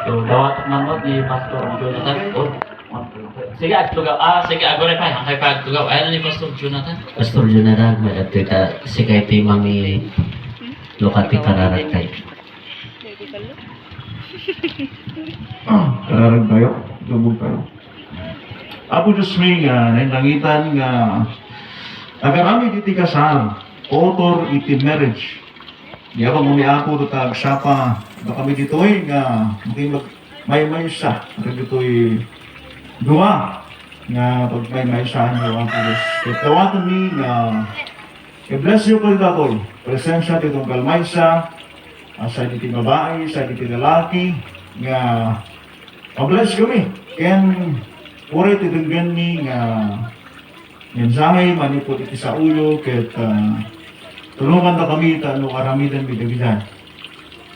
So, dawat manot ni Pastor Jonathan. Oh, sige, sige, agore pa. Ang kay pagtugaw. Ayun ni Pastor Jonathan. Pastor Jonathan, kita si kay Mami lokati kararatay. Kararag tayo, lubog tayo. Apo Diyos may nangitan nga agarami iti kasal, author iti marriage. Di ako ako tag sapa, da kami dito'y nga may siya. At dito'y duwa nga pag may siya nga Apo Diyos. Tawatan mi nga i-bless you ko dito'y. Presensya ditong kalmay siya, sa iti babae, sa iti lalaki, nga mabless kami. Ken pura iti denggan mi nga mensahe manipot iti sa ulo ket tulungan na kami ano karamidan mi dagidan.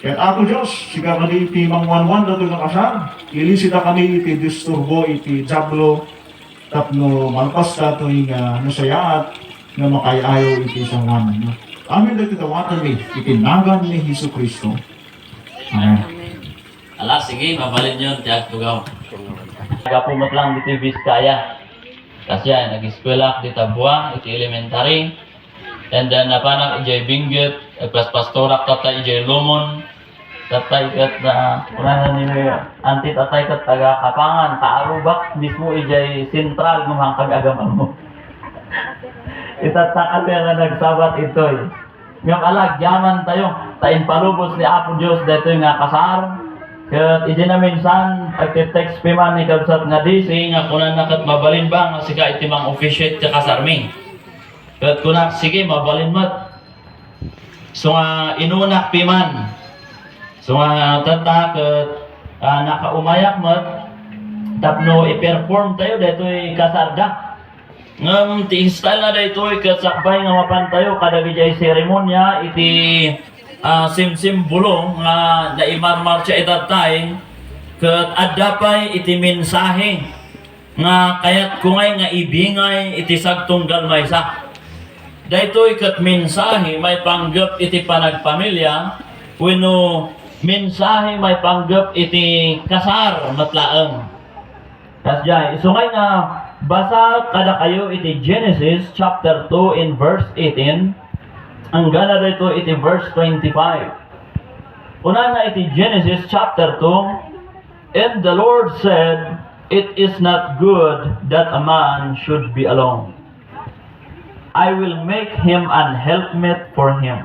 Ket ako Dios siga kami iti mangwanwan dato nga kasal. Ilisita kami iti disturbo iti jablo tapno malpas dato nga nasayaat nga makayayo iti sangwan. Amin dati tawatan mi iti nagan ni Hesukristo. Amen. Ala, sige, mabalin yun. Tiyak tugaw. Nagapumot lang dito yung Vizcaya. Kasi ay nag-eskwela dito buwa, iti elementary. And then napanak ijay Benguet, plus pastorak tatay ijay Lumon. Tatay kat na, kunahan nila anti tatay kat taga Kapangan, Kaarubak, mismo ijay Sentral, ngumang kag-agaman mo. Itatakal nga nagsabat ito eh. Ngam alag, yaman tayo, tain palubos ni Apo Diyos dito nga kasar. Kat iti na minsan, agti-text piman ni Kabsat nga DC, nga kunan na kat mabalin ba, nga sika iti mang officiate ka kasarmi. Kat kunan, sige, mabalin mat. So nga, inunak piman. So nga, tata, kat nakaumayak mat, tapno i-perform tayo, dito kasarda. Ngam, ti-install na dito, kat sakbay nga mapan tayo, kada bijay seremonya, iti sim-sim bulong nga naimarmar siya itatay kat adapay iti mensahe nga kayat kungay nga ibingay iti sagtunggal maysa. Daytoy kat mensahe may panggap iti panagpamilya wenno mensahe may panggap iti kasar matlaeng. Kasjay isungay nga basa kada kayo iti Genesis chapter 2 in verse 18. Ang gana dito iti verse 25. Una na iti Genesis chapter 2. And the Lord said, it is not good that a man should be alone. I will make him an helpmate for him.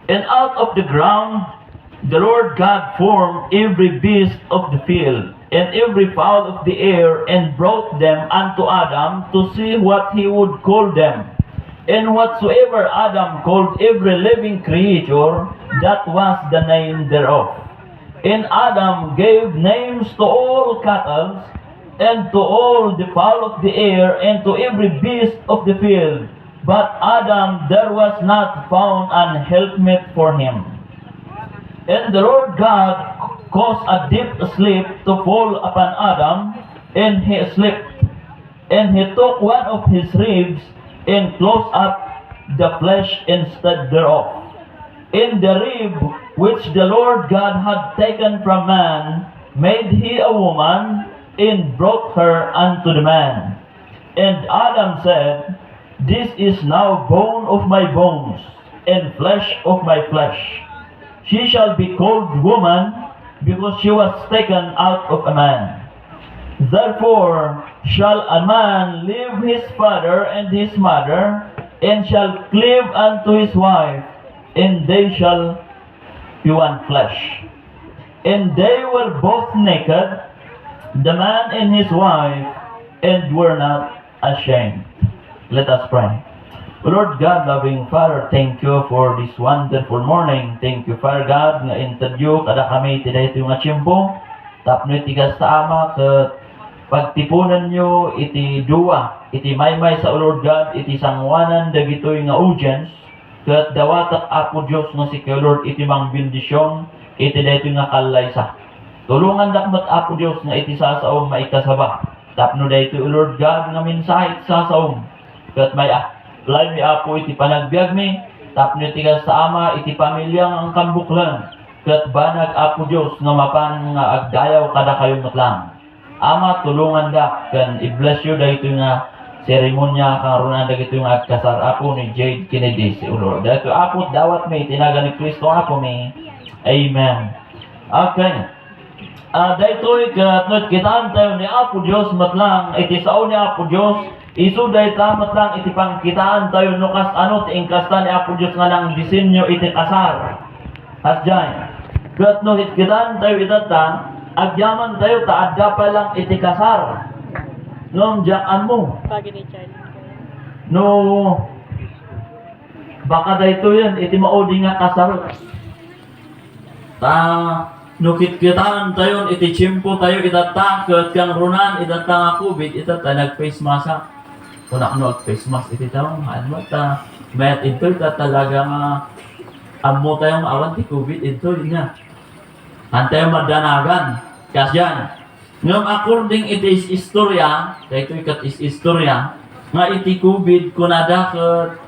And out of the ground the Lord God formed every beast of the field and every fowl of the air and brought them unto Adam to see what he would call them. And whatsoever Adam called every living creature, that was the name thereof. And Adam gave names to all cattle, and to all the fowl of the air, and to every beast of the field. But Adam there was not found an helpmate for him. And the Lord God caused a deep sleep to fall upon Adam, and he slept. And he took one of his ribs, and closed up the flesh instead thereof. In the rib which the Lord God had taken from man, made he a woman, and brought her unto the man. And Adam said, this is now bone of my bones, and flesh of my flesh. She shall be called woman, because she was taken out of a man. Therefore shall a man leave his father and his mother, and shall cleave unto his wife, and they shall be one flesh. And they were both naked, the man and his wife, and were not ashamed. Let us pray. Lord God, loving Father, thank you for this wonderful morning. Thank you, Father God, nga interview kada kami today ito nga tiyempo. Tapno itigas sa ama ket pagtipunan nyo iti duwa, iti maymay sa Lord God, iti sangwanan dagitoy nga audience, ket dawatak Apo Dios nga si Lord iti mang bendisyon, iti daytoy nga kalaysa. Tulungan dakmat Apo Dios nga iti sasaom maikasaba. Tapno daytoy Lord God nga mensahe iti sasaom. Ket may apply mi Apo iti panagbiag mi, Tapno iti sa ama iti pamilyang ang kambuklan. Kat banag Apo Diyos nga mapan nga agdayaw kada kayo matlang. Ama tulungan da kan i-bless you dahito nga seremonya karunan dagito nga agkasar Apo ni Jade Kennedy si Ulor. Dahito Apo dawat may tinaga ni Kristo Apo may. Amen. Okay. Daytoy katnot kitaan tayo ni Apo Diyos matlang iti sao ni Apo Diyos isu dayta matlang iti pangkitaan tayo no kas ano ti ingkasta ni Apo Diyos nga nang disenyo iti kasar. Hasjay. Katnot kitaan tayo itata agyaman tayo taadda pa lang iti kasar. Noong diyan mo. No baka dayto yan iti maudi nga kasar. Nukit kitaan tayo, iti chimpo tayo, itata, kat kang runan, itata nga COVID, itata, nag-face mask. Kung ako nag-face mask, iti tayo, ano ta, mayat ito, talaga nga, amo tayo maawan ti COVID, ito, nga. Antayo madanagan, kasyan. Ngam according it is istorya, ito ikat is istorya, nga iti COVID, kunada kat,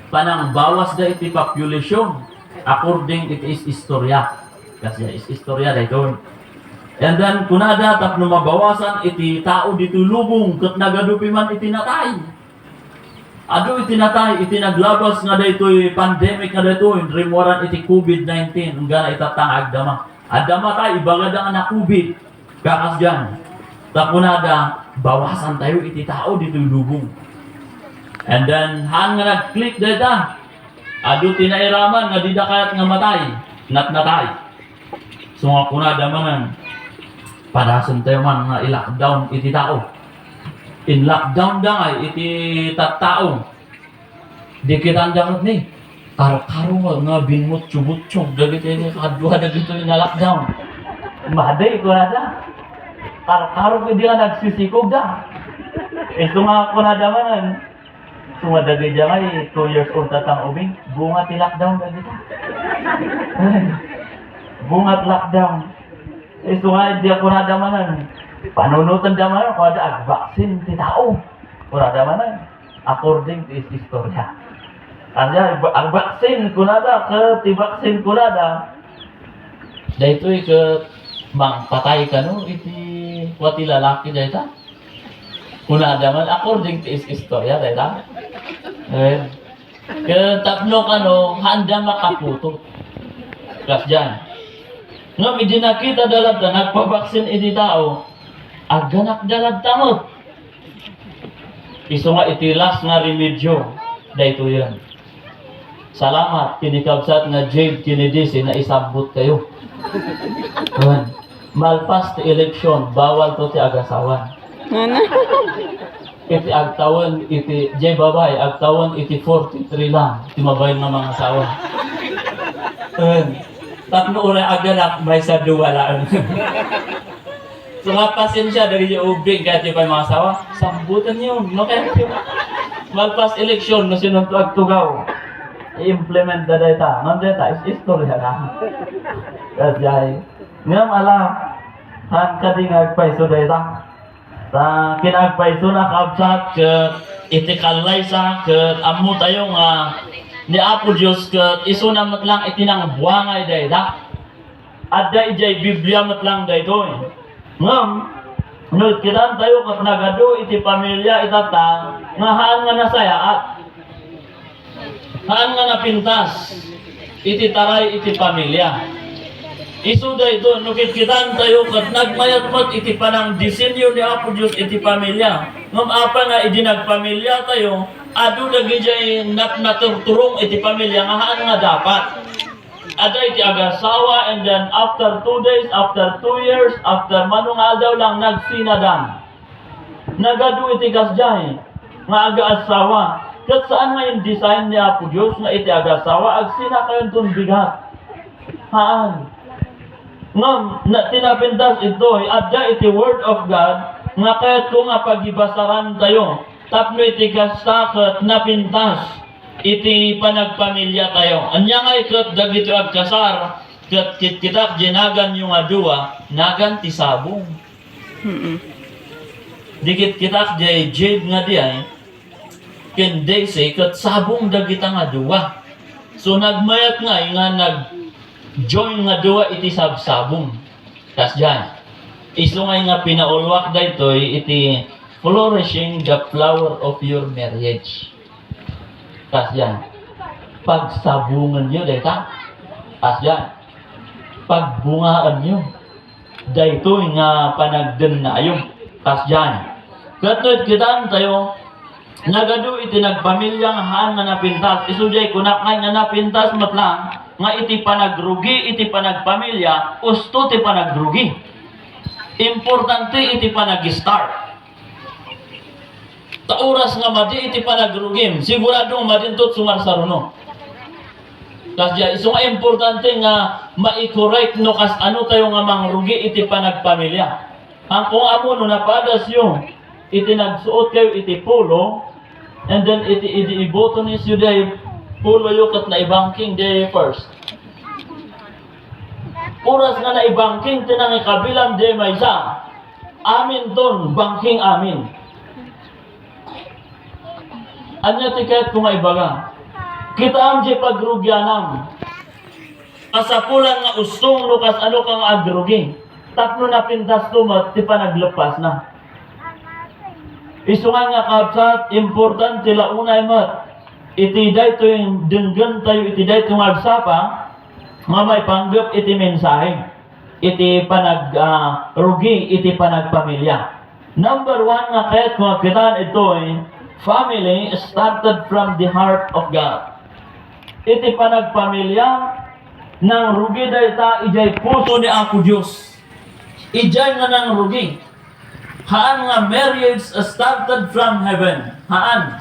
panang bawas da iti population, according it is istorya. Kasi istorya dito. And then kunada tap no mabawasan iti tao dito lubong ket nagadupi man iti natay. Adu iti natay iti naglabas nga daytoy pandemic nga daytoy rimuaran iti COVID-19 ungga itatang agdama. Agdama tay ibagada nga na COVID. Kakas diyan. Ta kunada bawasan tayo iti tao dito lubong. And then han nga nag-click dayta. Adu tinairaman nga di dakayat nga matay. Natnatay. So nga kunada manan padason tayo man nga i-lockdown iti tao. In lockdown da nga iti tattao. Di kita andangat ni. Karo-karo nga binmot chubutchog dagiti nga kadwa dagito na lockdown. Maday kunada. Karo-karo di nga nagsisikog da. Ito nga kunada manan. Sumadagay dyan ay 2 years old tatang ubing. Bunga ti lockdown dagito. Bungat lockdown. Ito nga, hindi ako nadamanan. Panunutan damanan, kung ada vaksin ti tao. Kung nadamanan, according to is istorya. Kasi ang vaksin, kung nada, ti vaksin kung nada, dahito'y patay ka no, iti wati lalaki dahita. Kung nadaman, according to is istorya dahita. Kaya tatlo ka no, handa makaputo. Kas dyan. Ngam idinakita dalad na nagpabaksin iti tao, aganak dalad tamot. Iso nga itilas nga remedyo, dahito yan. Salamat, kinikabsat nga Jade Kennedy na isabot kayo. Malpas ti eleksyon, bawal to ti agasawan. Iti agtawan, iti Jay babay, agtawan iti 43 lang, timabay ng mga asawa. Tatlo oray aganak, may sa duwalaan. So nga pasensya dari yung ubing kahit yung mga asawa, sambutan yun, no kaya yun. Malpas eleksyon, no sinong tugaw. I-implement na data. Nang data is istorya na. Kasi ay, ngam alam, han ka di ngagpaiso data. Kinagpaiso na kabsat, itikalay sa, amu tayo nga, ni Apo Diyos ket iso na matlang itinang buangay dayta. Adda ijay Biblia matlang daytoy. Ngam no kitan tayo ket nagado iti pamilya itata nga haan nga nasayaat. Haan nga napintas iti taray iti pamilya. Isu dayto no kitan tayo ket nagmayatmat iti panang disenyo ni Apo Diyos iti pamilya. Ngam apa nga idinagpamilya tayo adu lagi jay naturturong iti pamilya nga haan nga dapat. Ada iti agasawa and then after 2 days, after 2 years, after manungal daw lang nagsinadan. Nagadu iti kasjay nga aga-asawa. Kat saan nga yung design ni Apo Diyos nga iti agasawa agsina kayon tun bigat. Haan. Ngam na tinapintas ito adda iti word of God nga kahit ko nga pagibasaran tayo. Tapno iti kastakot napintas iti panagpamilya tayo. Anya nga ikat dagito agkasar kat kitak jinagan yung adua nagan ti sabong. Dikit kitak jay Jade nga di ay ken Daisy kat sabong dagita nga adua. So nagmayat nga nag-join nga duwa iti sabsabong. Tas dyan. Iso nga pinaulwak dayto iti flourishing the flower of your marriage. Tas dyan. Pagsabungan nyo dayta. Tas dyan. Pagbungaan nyo. Dayto nga panagden na ayo. Tas dyan. Katno't kitaan tayo, nagado iti nagpamilyang haan nga napintas. Isujay kunakay nga napintas matlang, nga iti panagrugi, iti panagpamilya, usto ti panagrugi. Importante iti panag-start. Ta oras nga madi iti panagrugim, siguradong madintot sumarsaruno. Kasya, iso nga importante nga ma-correct no kas ano tayo nga mangrugi iti panagpamilya. Ang kung amo no napadas yung iti nagsuot kayo iti polo, and then iti ibotonis yu day polo yu kat na ibangking day first. Oras nga na ibangking tinang ikabilang day may isa. Amin ton, bangking amin. Anya tiket kung maibaga. Kita ang di pagrugyanam. Kasapulan nga ustong lukas ano kang agrugi. Tapno na pintas tumat, di pa naglepas na. Isungan nga kapsat, important tila unay mat. Iti dayto yung denggan tayo, iti dayto nga agsapa, nga may panggap iti mensahe. Iti rugi, iti panagpamilya. Number 1 nga kahit kung kitaan ito family started from the heart of God. Iti panagpamilya, nang rugi dayta, ijay puso ni Apo Diyos. Ijay nga nang rugi. Haan nga marriage started from heaven. Haan.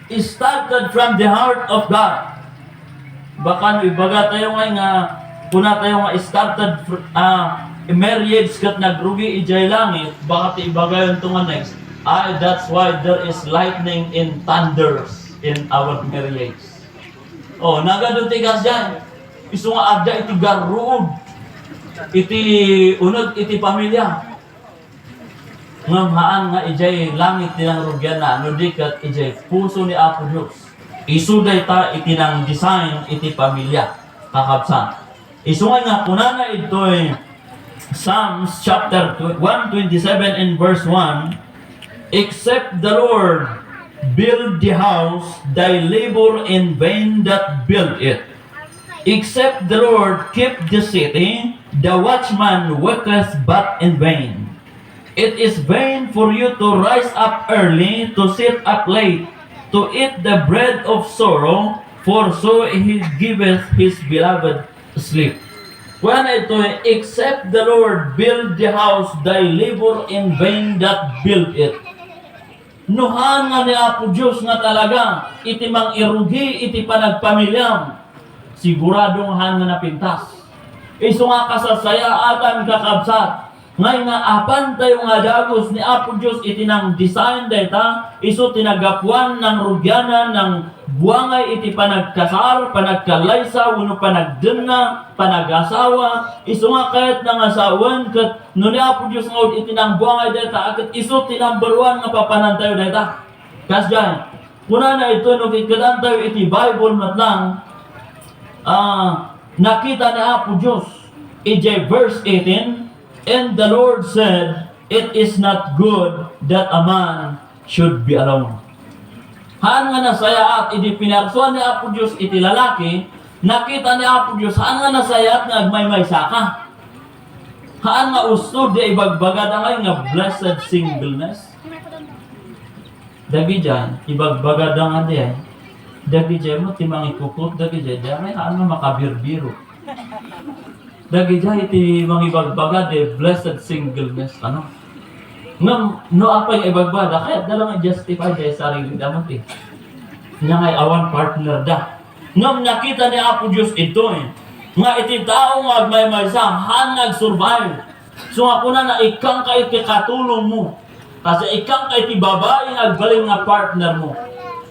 Started from the heart of God. Baka no ibaga tayo nga kuna tayo nga started marriage kat nagrugi ijay langit, baka ti ibaga yung tunga next. That's why there is lightning and thunders in our marriage. Oh, nagaduti kas dyan. Iso nga agda iti garuod. Iti unod iti pamilya. Ngamhaan nga ijay langit tinang rugyan na ano dikat ijay puso ni Apo Diyos. Isuday ta iti nang design iti pamilya kakabsan. Isungan nga kunana ito Psalms chapter 127 and verse 1. Except the Lord build the house, thy labor in vain that build it. Except the Lord keep the city, the watchman worketh but in vain. It is vain for you to rise up early, to sit up late, to eat the bread of sorrow, for so he giveth his beloved sleep. When ito, except the Lord build the house, thy labor in vain that build it. Nuhan nga ni Apo Diyos nga talaga, iti mang irugi, iti panagpamilyam, siguradong han nga napintas. Iso nga kasasayaatan kakabsat, ngay nga apan tayo nga dagos ni Apo Diyos iti nang design data, iso tinagapuan ng rugyanan ng buwangay iti panagkasar, panagkalaysa, uno panagdena, panagasawa, iso nga kahit nang asawan, kat no ni Apo Diyos nga iti nang buwangay data, akat iso tinambaruan nga papanan tayo data. Kas dyan, kuna na ito, no kikadaan tayo iti Bible matlang, nakita ni Apo Diyos, iti verse 18, and the Lord said, it is not good that a man should be alone. Haan nga nasaya at iti pinarsuan ni Apo Diyos iti lalaki, nakita ni Apo Diyos, haan nga nasaya at nagmay-maysa ka. Haan nga usto di ibagbagad ang nga blessed singleness. Dagi dyan, ibagbagad ang adi ay. Dagi dyan mo, timang ikukot, dagi dyan, ay haan nga makabirbiro. Dagi dyan, iti mga ibagbagad eh, blessed singleness, ano? No apay ibagbada, kaya dalang justify dahil sarili damot eh. Nga ngay awan partner da. Ngam nakita ni Apo Diyos ito nga iti tao nga agmay-maysa, han nag-survive. So nga kuna na ikang ka iti katulong mo. Kasi ikang ka iti babae nga agbaling nga partner mo.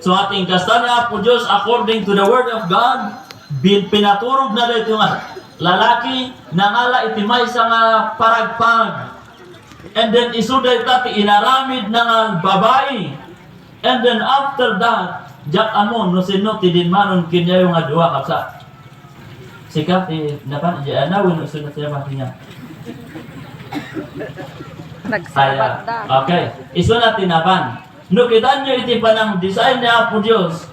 So ating kasta ni Apo Diyos, according to the word of God, pinaturog na dito nga lalaki nangala iti maysa nga paragpag. And then isuday tati inaramid na nga babae. And then after that, Jak amon no sino tidin manon kinya yung adua kapsa. Sikap dapat jana wino sunod siya makinya. Nagsabat Saya. da. Okay. Isunod tinapan. No kita nyo iti panang design niya po Diyos.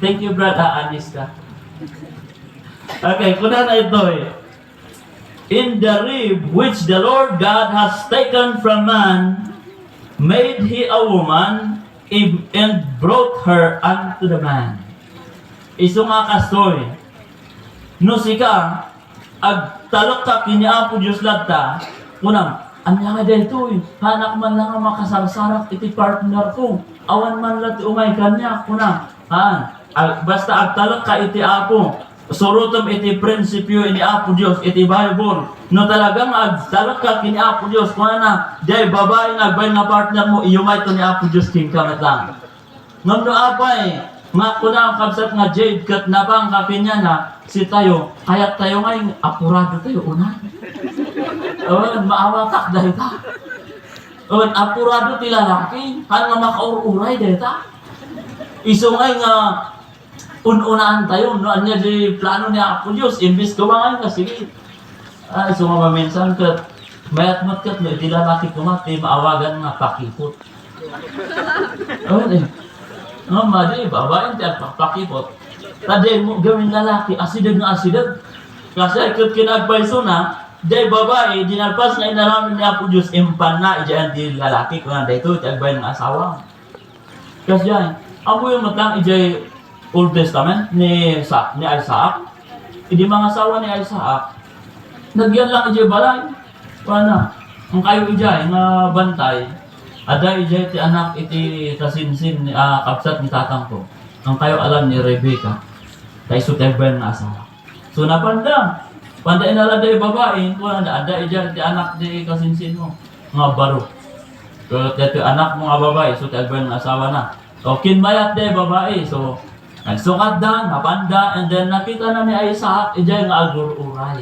Thank you brother Anis ka. Okay, kuna na ito In the rib which the Lord God has taken from man, made he a woman, and brought her unto the man. Iso nga kastoy. No sika, ag talok ka kini Apo Diyos lagta, kunang, anya nga dito hanak man lang ang makasarsarak iti partner ko. Awan man lang umay kanya, kunang, basta ag talok ka iti Apo, surutom iti prinsipyo ini Apo Diyos, iti Bible. No talagang agtalak ka kini Apo Diyos, kung na, day babae nagbay nga partner mo, iyumay to ni Apo Diyos king kamat lang. Ngam no apay, nga kuna ang kabsat nga jade, kat napang kapinya na, si tayo, kaya't tayo ngayon, apurado tayo, una. Maawatak dahil ta. Apurado ti lalaki, nga makaururay dahil ta. Iso ngayon nga, ununaan tayo, no anya di plano ni Apo Diyos, imbis kumangan ka, sige. So maminsan kat, mayat mat kat, no, iti lalaki kumati, maawagan nga pakipot. No, madi, babae, ti pakipot. Tadi mo gawin lalaki, asidag na asidag. Kasi kat kinagpaiso na, day babae, dinalpas na inaramin ni Apo Diyos, impan na, iyan di lalaki, kung na dito, ti agbay ng asawa. Kasi yan, amo yung matang ijay Old Testament ni Isaac. Hindi mga asawa ni Isaac. Nagyan lang ijay balay. Wala. Ang kayo ijay nga bantay. Ada ijay ti anak iti kasinsin ni kapsat ni tatang ko. Ang kayo alam ni Rebecca. Kay sutebben nga asawa. So napanda. Panda inala day babae. Wala na ada ijay ti anak di kasinsin mo. Nga baro. So ti anak mo nga babae. Sutebben nga asawa na. So kinmayat day babae. So nagsukat dan, napanda, and then nakita na ni Isaac, ijay nga agur-uray.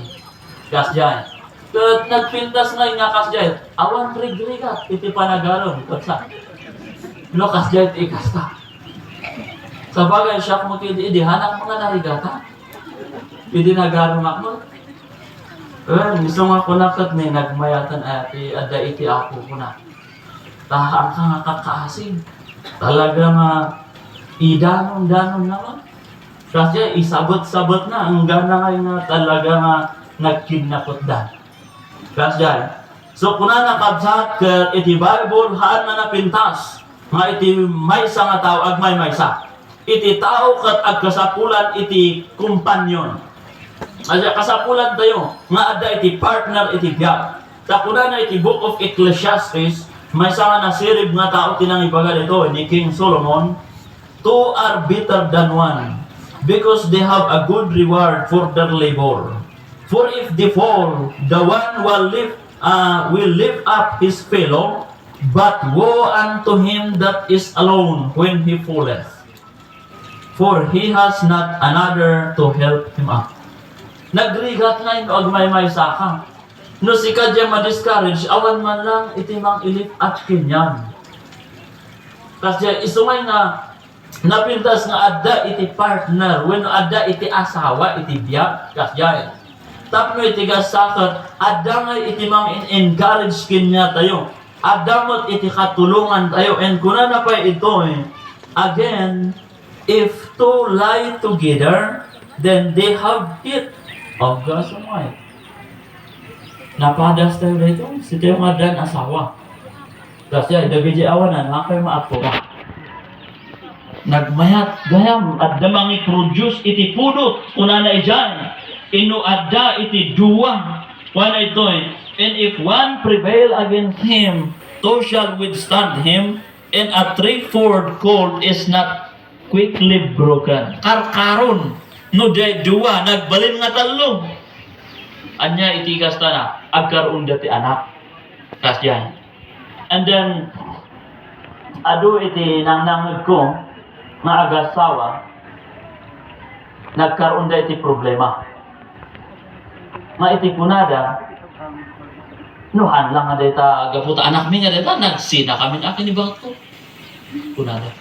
Kasjay. Kat nagpintas nga nga kasjay, awan rigrigat, iti panagaron, katsa. No kasjay iti ikasta. Sa bagay, siya mo kidi, idi hanak mga narigata. Idi nagaron mo. Gusto nga kunakat ni nagmayatan ati, ada iti ako kuna. Tahang ka nga kakaasing. Talaga nga, idanon-danon naman. Kasi isabot-sabot na. Ang gana ngayon na talaga nga nagkidnapot dan. Kasi so kuna nakabsat ka iti Bible haan na napintas. Nga iti maysa nga tao ag may maysa. Iti tao kat ag kasapulan iti kumpanyon. Kasi kasapulan tayo nga ada iti partner iti biyag. Sa kuna na iti Book of Ecclesiastes maysa nga nasirib nga tao tinang ibaga dito ni King Solomon. Two are better than one, because they have a good reward for their labor. For if they fall, the one will lift up his fellow, but woe unto him that is alone when he falleth, for he has not another to help him up. Nagrigat na yung agmay-may saka. No si kadya ma-discourage, awan man lang itimang ilip at kinyan. Kasi isumay na napintas nga adda iti partner, when adda iti asawa, iti biyak, kasya. Tapno iti gasakat, adda nga iti mang encourage kinya tayo. Adda mo't iti katulungan tayo. And kuna na pa ito again, if two lie together, then they have it. O gasumay. Napadas tayo dito, si tayo nga dan asawa. Kasya, idagay awanan, akay maapura. Nagmayat gayam adda mangi produce iti pudot kuna na ijan inu adda iti duwa kuna ito and if one prevail against him, two shall withstand him, and a threefold cord is not quickly broken. Karkaron no day duwa nagbalin nga talong anya iti kasta na agkaroon dati anak kasyan. And then adu iti nangnangag ko nga agasawa, nagkaroon da iti problema. Nga iti punada, nuhan lang nga dita, agaputa anak mi nga dita, nagsina kami na akin ibang to. Punada.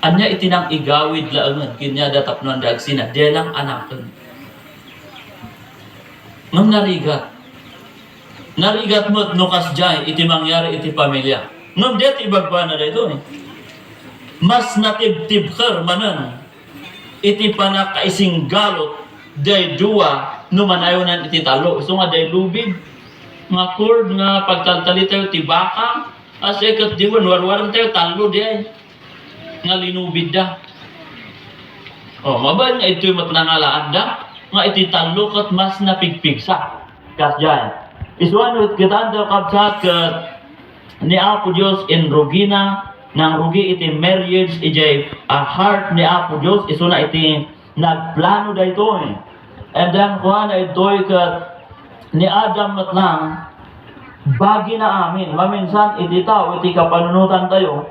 Anya itinang igawid laangan, kinya datapnon da agsina, di lang anakan. Ngam narigat. Narigat mo't nukas jay, iti mangyari iti pamilya. Ngam di iti ibagpa na dito eh. Mas natibtib ker manan, iti panakaising galot, day dua, numanayonan iti talo. So nga day lubid, nga cord nga pagtaltali tayo tibaka, as ikat diwan, warwaran tayo talo di ay. Nga linubid da. O, mabal nga ito'y matnangalaan da, nga iti talo kat mas napigpigsa. Kas dyan. Iswanut kita ang kapsat kat ni Apo Diyos in Rugina, nang rugi iti marriage, iti a heart ni Apo Diyos, iso na iti nagplano da ito eh. And then, kuha na ito'y kat ni Adam matlang, bagi na amin. Maminsan, iti tao, iti kapanunutan tayo,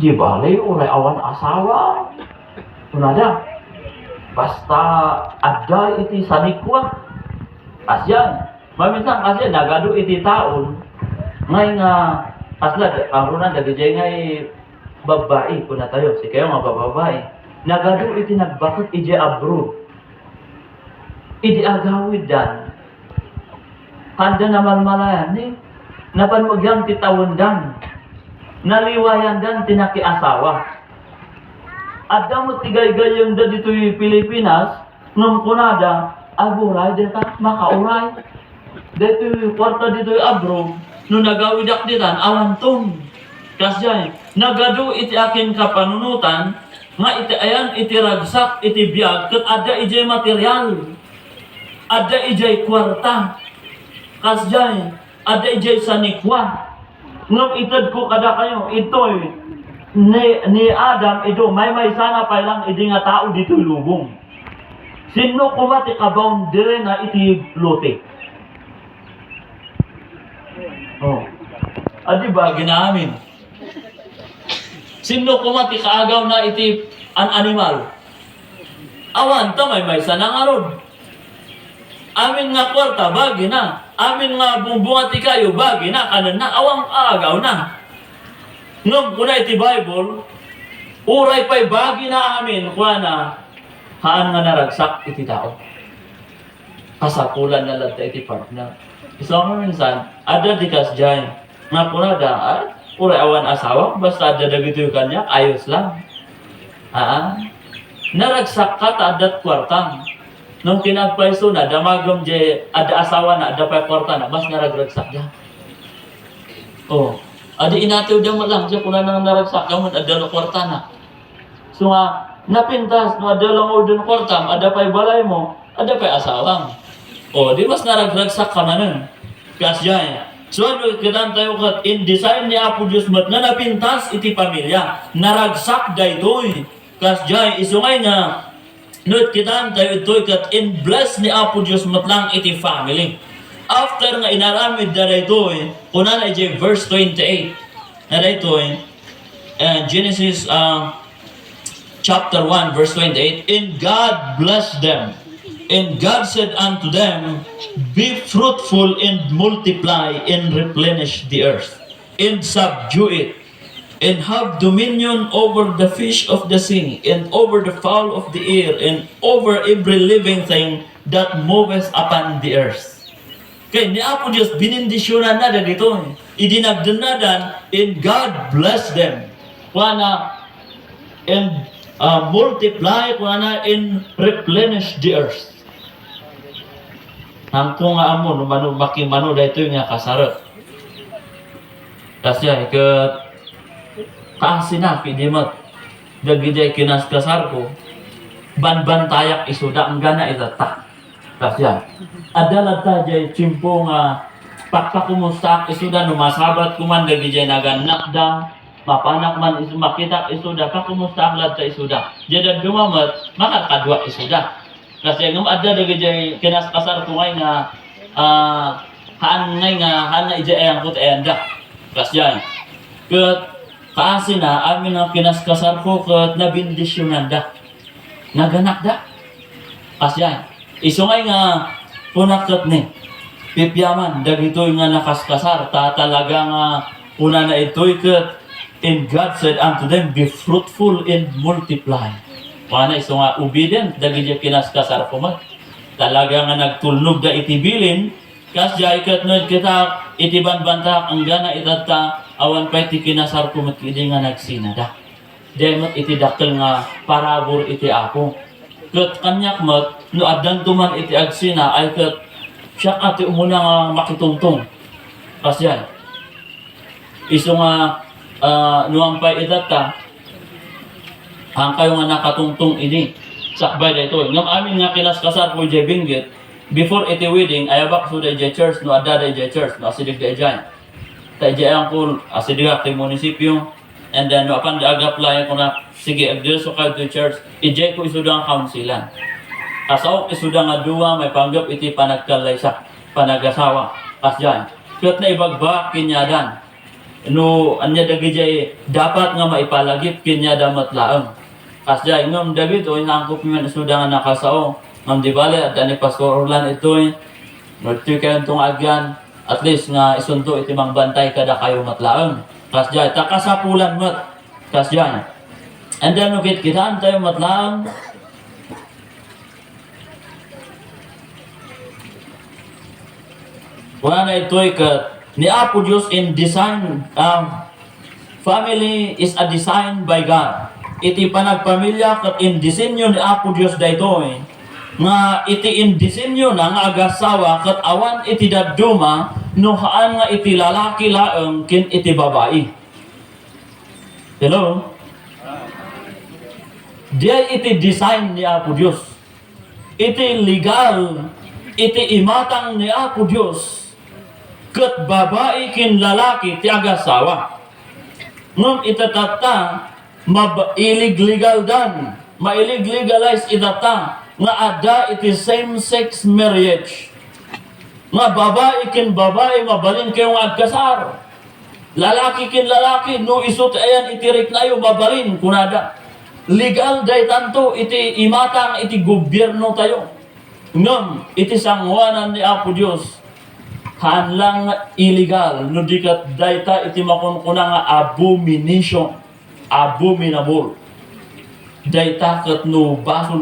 di balay, ulay awan asawa. Unada, basta ada iti sanikwa. Asyan. Maminsan kasi nagado iti taon, ngay nga, asla, ang runan, dagijay ngay babae, kuna tayo, si kayo nga bababae. Nagado iti nagbakit iti abroad. Iti agawid dan. Handa naman malayan eh. Napanmugyang titawundan. Naliwayan dan tinakiasawa. At damot tigay-gayang da dito'y Pilipinas, nung kunada, aguray, dita, makauray. Dito'y kwarta dito'y abro, nung nagawidak ditan, awantong. Kasya, nagado iti akin kapanunutan, nga iti ayan, iti ragsak, iti biyag, kat ada ijay material. Ada ijay kwarta. Kasya, ada ijay sanikwa. Ngam itad ko kada kayo, ito'y ni Adam, ito, may sana pa lang iti nga tao dito lubong. Sino kumati kabaon dire na iti lote? Oh. Adi ba, ginamin? Sino kumati kaagaw na iti an animal? Awan, tamay may sana nga ron. Amin nga kwarta, bagi na. Amin nga bumbungati kayo, bagi na, kanan na, awang agaw na. Ngam kuna iti Bible, uray pa'y bagi na amin, kuha na, haan nga naragsak iti tao. Kasapulan na lang iti partner. So nga minsan, ada di kas dyan, nga kuna da, uray awan asawa, basta ada dagito yung kanya, ayos lang. Naragsak ka, adat kwartang. Nung tinagpaiso na, damagam je, ada asawa na, ada pa kwarta na, mas naragragsak dyan. Oh, adi inatiw dyan mo lang, dyan kung na naragsak ka mo, ada kwarta na. So nga, napintas, no, ada lang o dun kwarta, ada pa balay mo, ada pa asawang. Oh, di mas naragragsak ka man. Kas dyan. So ano, kitan tayo kat, in design ni Apo Diyos mat, na napintas iti pamilya, naragsak da ito'y. Kas dyan, isungay nga, no't kitaan tayo ito'y kat in bless ni Apo Diyos matlang iti family. After nga inaramid na ito'y, kunan ay verse 28. Na ito'y, Genesis chapter 1 verse 28. And God blessed them. And God said unto them, be fruitful and multiply and replenish the earth. And subdue it. And have dominion over the fish of the sea, and over the fowl of the air, and over every living thing that moveth upon the earth. Kaya ni Apo Diyos, binindisyonan na dito. Idinagdanadan, and God bless them. Kuana, and multiply, kuana, and replenish the earth. Hangkong nga amo, makimano dito yung kasarap. Kasi ikat, kasi na, pidimat, dagijay kinaskasar ko, banbantayak isuda, ang gana itata. Kasi yan, adalat ta jay chimpo nga, pakpakumustak isuda, numasabat kuman, dagijay naganak da, mapanak man isu, makitak isuda, pakumustak lad sa isuda. Jadad dumamat, makakadwa isuda. Kasi ngam ada dagijay kinaskasar ko ngay nga, haan ngay nga, haan na ijay ayang kut ayanda. Kasi yan, kaasi na, amin ang kinaskasar ko kat nabindisyonan da. Naganak da. Kasyan. Isungay nga, punakat ni. Pipyaman, dagito'y nga nakaskasar. Ta talaga nga, una na ito'y kat And God said unto them, be fruitful and multiply. Mana iso nga obedient, dagi dya kinaskasar ko man. Talaga nga nagtulnog da itibilin, kas dya ikatnood kita, itiban banta, ang gana itata, awan pa iti kinasar ko mat hindi nga nagsinada. Dahil iti dakkel nga parabor iti ako. Kat kanyak mat, no adan tuman iti agsina, ay kat siya ati umuna nga makitungtong. Kas yan. Iso nga, nuampay itata, ang kayo nga nakatungtong ini. Sakbay da ito. Ngam amin nga kinaskasar ko jay binggit, before iti wedding, ayabak so da jay church, no adda da jay church, no asidig da jay. Tay jay ang kul, asidig ati munisipyo, and then no apan daag-apply ko na, sige, agdil so kayo to church, ijay ko isuda ang kaunsilan. Kasaw isuda nga duwa, may panggap iti panagkalaysak, panagasawa, as jay. Kaya na ibagbak kinyadan. No, anya dagi jay, dapat nga maipalagip kinyada matlaang. As jay, ngam dagi to, inangkop man isuda nga nakasao. Ngam di bali, at ani Pastor Orlan ito, no, ito kayo itong agyan, at least nga isunto iti mangbantay kada kayo matlaang. As jay, takasapulan mat, as jay. And then, nukit kitaan tayo matlaang, wala na ito'y kat, ni Apo Diyos in design, family is a design by God. Iti panagpamilya kat in disenyo ni Apo Diyos da ito'y, nga iti in disenyo na nga agasawa kat awan iti daduma, no haan nga iti lalaki laeng kin iti babae. Hello? Diay iti design ni Apo Diyos. Iti legal, iti imatang ni Apo Diyos, kat babae kin lalaki ti agasawa. Ngam itatata, ilig-legal dan, mailig-legalize itata, nga ada iti same-sex marriage. Nga babae kin babae, mabalin kayong agkasar. Lalaki kin lalaki, no isut ayan itirik na mabalin, kunada. Legal day tanto, iti imatang, iti gobyerno tayo. Ngam, iti sangwanan ni Apo Diyos, hanlang illegal, no di kat dayta iti makunkuna nga abomination, abominable. Dayta kat no baso